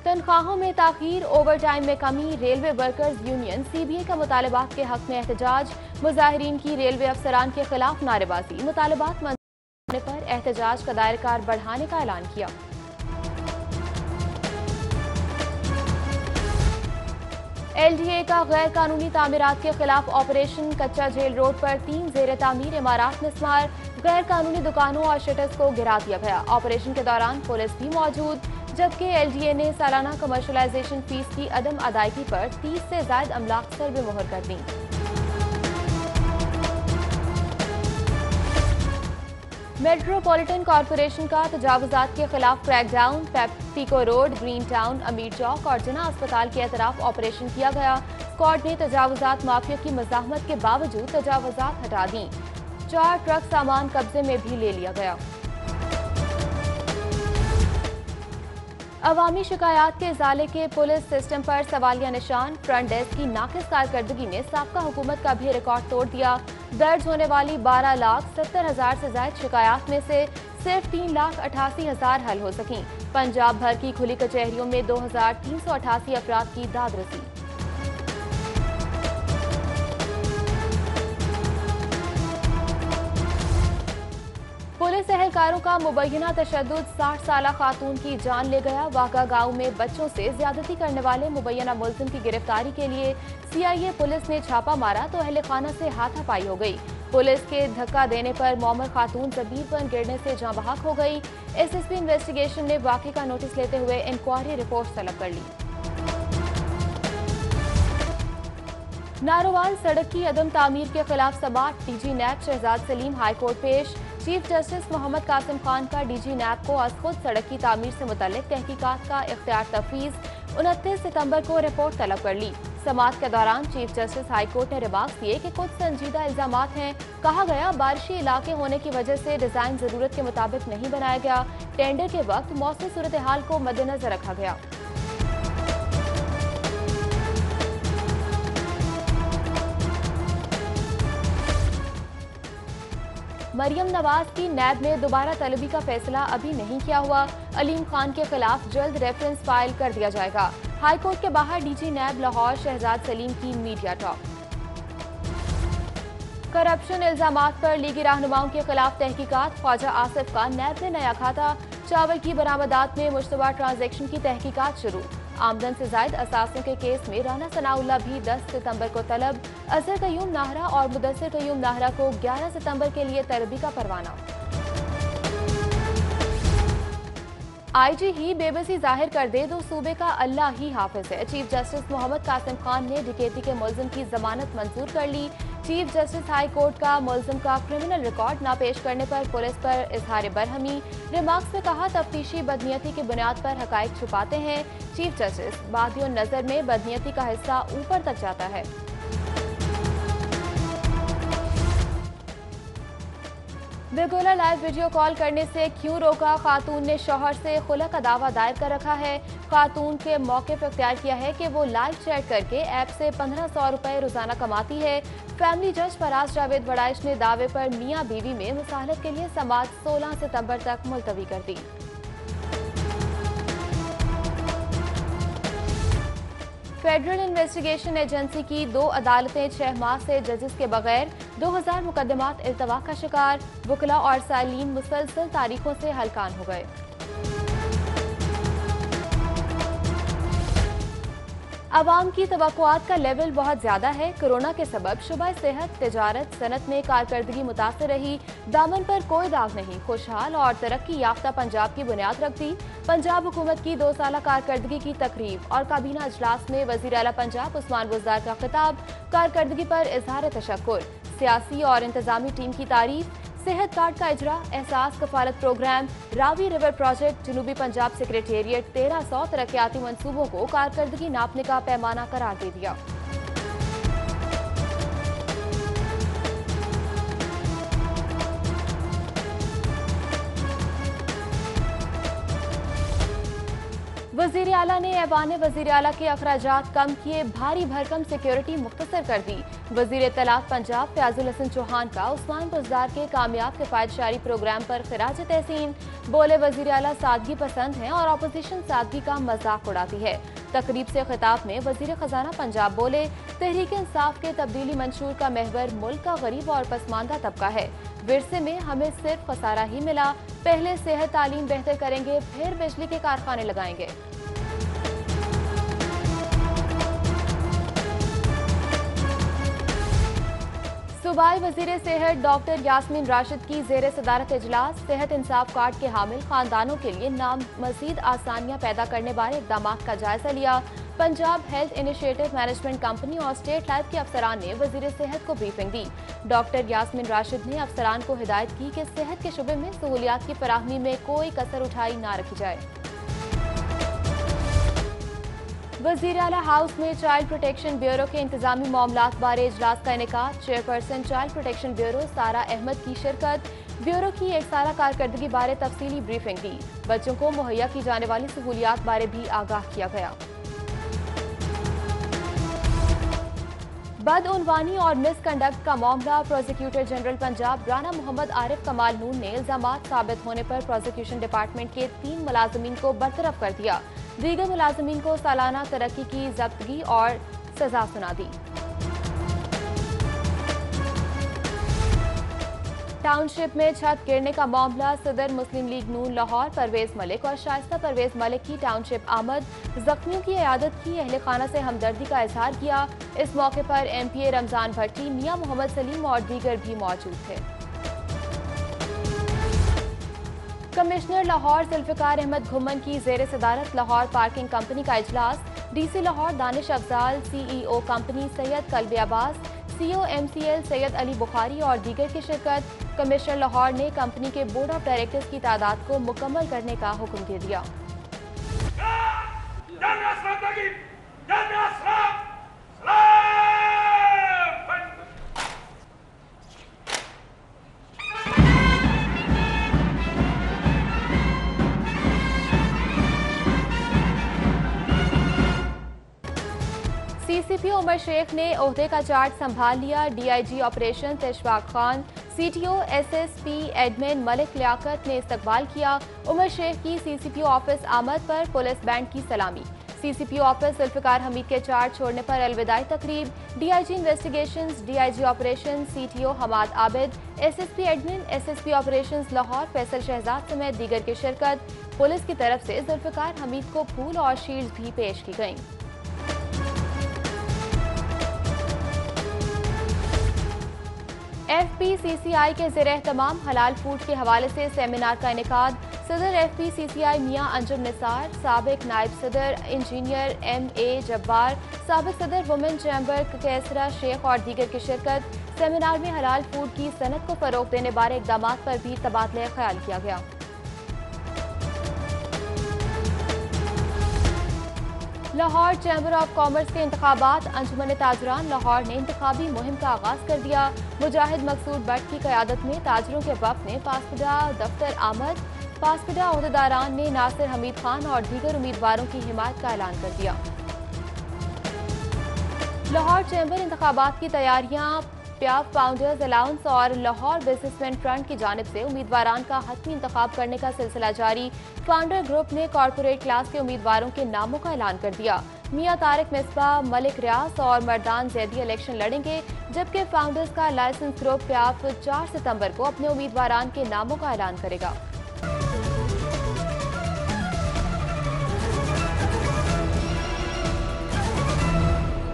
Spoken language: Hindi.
तनख्वाहों में ताखीर, ओवर टाइम में कमी, रेलवे वर्कर्स यूनियन सीबीए का मुतालबात के हक में एहतजाज, मुजाहिरीन की रेलवे अफसरान के खिलाफ नारेबाजी, मुतालबात मंजूर होने पर एहतजाज का दायरेकार बढ़ाने का ऐलान किया। एलडीए का गैर कानूनी तामीरात के खिलाफ ऑपरेशन, कच्चा जेल रोड पर 3 जेर तामीर इमारात मिस्मार, गैर कानूनी दुकानों और शटर्स को गिरा दिया गया। ऑपरेशन के दौरान पुलिस भी मौजूद, जबकि एलडीए ने सालाना कमर्शलाइजेशन फीस की अदम अदायगी पर 30 से ज्यादा अमलाक पर भी मुहर कर दी। मेट्रोपॉलिटन कॉरपोरेशन का तजावुजात के खिलाफ क्रैकडाउन, पेप्टिको रोड, ग्रीन टाउन, अमीर चौक और जना अस्पताल के एतराफ ऑपरेशन किया गया। स्क्वाड ने तजावुजात माफिया की मज़ाहमत के बावजूद तजावुजात हटा दी। 4 ट्रक सामान कब्जे में भी ले लिया गया। अवामी शिकायत के इजाले के पुलिस सिस्टम पर सवालिया निशान, फ्रंट डेस्क की नाकिस कारकर्दगी ने साबका हुकूमत का भी रिकॉर्ड तोड़ दिया। दर्ज होने वाली 12,70,000 से ज्यादा शिकायत में से सिर्फ 3,88,000 हल हो सकी। पंजाब भर की खुली कचहरियों में 2,388 अफराद की दाद रसी। पुलिस एहलकारों का मुबैना तशद्दुद, 60 साला खातून की जान ले गया। वागा गांव में बच्चों से ज्यादती करने वाले मुबैना मुलजिम की गिरफ्तारी के लिए सीआईए पुलिस ने छापा मारा तो अहले खाना से हाथापाई हो गई। पुलिस के धक्का देने पर मोमर खातून जमीर पर गिरने से जाँ बहक हो गई। एसएसपी इन्वेस्टिगेशन ने वाक़े का नोटिस लेते हुए इंक्वायरी रिपोर्ट तलब कर ली। नारोवाल सड़क की अदम तामीर के खिलाफ समाअत, DG NAB Shahzad Saleem high court पेश। चीफ जस्टिस मोहम्मद कासिम खान का डीजी नैब को आज खुद सड़क की तामीर से मुतल्लिक तहकीकात का इख्तियार तफवीज। 29 सितंबर को रिपोर्ट तलब कर ली। समाअत के दौरान चीफ जस्टिस हाईकोर्ट ने रिमार्क्स दिए कि कुछ संजीदा इल्जामात हैं। कहा गया बारिशी इलाके होने की वजह से डिजाइन जरूरत के मुताबिक नहीं बनाया गया। टेंडर के वक्त मौसमी सूरत हाल को मद्देनजर रखा गया। मरियम नवाज की नैब में दोबारा तलबी का फैसला अभी नहीं किया हुआ। अलीम खान के खिलाफ जल्द रेफरेंस फाइल कर दिया जाएगा। हाईकोर्ट के बाहर डीजी नैब लाहौर शहजाद सलीम की मीडिया टॉक। करप्शन इल्जामात पर लीगी रहनुमाओं के खिलाफ तहकीकात, ख्वाजा आसिफ का नैब में नया खाता। चावल की बरामदात में मुश्तबा ट्रांजैक्शन की तहकीकात शुरू। आमदन से जायद असासों के केस में राना सनाउल्लाह भी 10 सितंबर को तलब। अजहर कयूम नाहरा और मुदस्सिर कयूम नाहरा को 11 सितंबर के लिए तलबी का परवाना। आईजी ही बेबसी जाहिर कर दे तो सूबे का अल्लाह ही हाफिज है। चीफ जस्टिस मोहम्मद कासिम खान ने डकैती के मुलजिम की जमानत मंजूर कर ली। चीफ जस्टिस हाई कोर्ट का मुलजिम का क्रिमिनल रिकॉर्ड ना पेश करने पर पुलिस पर इजहार बरहमी। रिमार्क्स में कहा तफ्तीशी बदनीयती की बुनियाद पर हकायक छुपाते हैं। चीफ जस्टिस बादियों नजर में बदनीयती का हिस्सा ऊपर तक जाता है। बिगुला लाइव वीडियो कॉल करने से क्यों रोका, खातून ने शौहर से खुला का दावा दायर कर रखा है। खातून के मौके पर इख्तियार किया है कि वो लाइव चैट करके ऐप से 1500 रुपए रोजाना कमाती है। फैमिली जज फराज जावेद वड़ाइश ने दावे पर मियां बीवी में मुसालत के लिए समाअत 16 सितंबर तक मुलतवी कर दी। फेडरल इन्वेस्टिगेशन एजेंसी की 2 अदालतें 6 माह से जजेस के बगैर 2000 मुकदमात इल्तवा का शिकार। वकला और सालीन मुसलसल तारीखों से हलकान हो गए। अवाम की तवक्कुआत का लेवल बहुत ज्यादा है। कोरोना के सबब शुबा सेहत, तिजारत, सनत में कारकर्दगी मुतासर रही। दामन पर कोई दाग नहीं, खुशहाल और तरक्की याफ्ता पंजाब की बुनियाद रख दी। पंजाब हुकूमत की 2 साला कारकर्दगी की तकरीब और काबीना अजलास में वजीर आला पंजाब उस्मान बुज़दार का खिताब। कारकर्दगी पर इजहार तशक्कुर, सियासी और इंतजामी टीम की तारीफ। सेहत कार्ड का इजरा, एहसास कफालत प्रोग्राम, रावी रिवर प्रोजेक्ट, जनूबी पंजाब सेक्रेटेरिएट 1300 तरक्याती मंसूबों को कारकर्दगी नापने का पैमाना करार दे दिया। वजीर आला ने ऐवान वजीर आला के अखराजात कम किए, भारी भरकम सिक्योरिटी मुख्तसर कर दी। वजीर इत्तलात पंजाब फयाजुल हसन चौहान का उस्मान बुज़दार के कामयाब किफायतशारी प्रोग्राम पर खिराज तहसीन। बोले, वजीर आला सादगी पसंद हैं और अपोजिशन सादगी का मजाक उड़ाती है। तकरीब से खिताब में वजीर खजाना पंजाब बोले, तहरीक इंसाफ के तब्दीली मंशूर का महवर मुल्क का गरीब और पसमानदा तबका है। विरसे में हमें सिर्फ खसारा ही मिला, पहले सेहत तालीम बेहतर करेंगे, फिर बिजली के कारखाने लगाएंगे। सूबाई वजीर सेहत डॉक्टर यास्मीन राशिद की जेर सदारत इजलास। सेहत इंसाफ कार्ड के हामिल खानदानों के लिए नाम मजीद आसानियां पैदा करने बारे इकदाम का जायजा लिया। Punjab health initiative management company और स्टेट लाइफ के अफसरान ने वजीर सेहत को ब्रीफिंग दी। डॉक्टर यास्मीन राशिद ने अफसरान को हिदायत की कि सेहत के शुबे में सहूलियात की फराहमी में कोई कसर उठाई ना रखी जाए। वज़ीर आला हाउस में चाइल्ड प्रोटेक्शन ब्यूरो के इंतजामी मामलात बारे इजलास का इनेकाद। चेयरपर्सन चाइल्ड प्रोटेक्शन ब्यूरो सारा अहमद की शिरकत। ब्यूरो की एक सारा कारकर्दगी बारे तफसीली ब्रीफिंग दी। बच्चों को मुहैया की जाने वाली सहूलियात बारे भी आगाह किया गया। बदउनवानी और मिसकंडक्ट का मामला। प्रोसिक्यूटर जनरल पंजाब राना मोहम्मद आरिफ कमाल नून ने इल्जामात साबित होने पर प्रोसिक्यूशन डिपार्टमेंट के 3 मुलाजमीन को बरतरफ कर दिया। दीगर मुलाजमीन को सालाना तरक्की की जब्तगी और सजा सुना दी। टाउनशिप में छत गिरने का मामला। सदर मुस्लिम लीग नून लाहौर परवेज मलिक और शाइस्ता परवेज मलिक की टाउनशिप आमद। जख्मियों की इयादत की, अहले खाना से हमदर्दी का इजहार किया। इस मौके पर MPA रमजान भट्टी, मियां मोहम्मद सलीम और दीगर भी मौजूद थे। कमिश्नर लाहौर जुल्फिकार अहमद घुमन की जेर सदारत लाहौर पार्किंग कंपनी का इजलास। DC Lahore Danish Afzal, CEO company Syed Kalbe Abbas, CO MCL Syed Ali Bukhari और दीगर की शिरकत। कमिश्नर लाहौर ने कंपनी के बोर्ड ऑफ डायरेक्टर्स की तादाद को मुकम्मल करने का हुक्म दे दिया। CCP उमर शेख ने ओहदे का चार्ज संभाल लिया। DIG operation Ishfaq Khan, CTO SSP admin Malik Liaquat ने इस्तकबाल किया। उमर शेख की CCP ऑफिस आमद पर पुलिस बैंड की सलामी। CCP ऑफिस जुल्फिकार हमीद के चार्ज छोड़ने पर अलविदाई तकरीब। DIG investigations, DIG operation CTO Hammad Abid, SSP admin SSP operation Lahore Faisal Shahzad समेत दीगर की शिरकत। पुलिस की तरफ से जुल्फिकार हमीद को फूल और शील्ड भी पेश की गयी। FPCCI के ज़ेरे एहतमाम हलाल फूड के हवाले से सेमिनार का इनेकाद। सदर FPCCI मियां अंजुम निसार, साबिक नायब सदर इंजीनियर MA जब्बार, साबिक सदर वुमेन चैम्बर कैसरा शेख और दीगर की शिरकत। सेमिनार में हलाल फूड की सनत को फरोग देने बारे इकदाम पर भी तबादला ख्याल किया गया। लाहौर चैम्बर ऑफ कॉमर्स के इंतखाबात। अंजुमन ताजरान लाहौर ने इंतखाबी मुहिम का आगाज कर दिया। मुजाहिद मकसूद भट्ट की क़यादत में ताजरों के वफ़द ने पासपीडा दफ्तर आमद। पासपीडा ओहदेदारान ने नासिर हमीद खान और दीगर उम्मीदवारों की हिमायत का ऐलान कर दिया। लाहौर चैम्बर इंतखाबात की तैयारियां। प्याफ फाउंडर्स अलाउंस और लाहौर बिजनेसमैन फ्रंट की जानिब से उम्मीदवारान का हतमी इंतखाब करने का सिलसिला जारी। फाउंडर ग्रुप ने कॉर्पोरेट क्लास के उम्मीदवारों के नामों का ऐलान कर दिया। मियां तारिक मिसबा, मलिक रियास और मर्दान जैदी इलेक्शन लड़ेंगे, जबकि फाउंडर्स का लाइसेंस ग्रुप प्याफ 4 सितंबर को अपने उम्मीदवारान के नामों का ऐलान करेगा।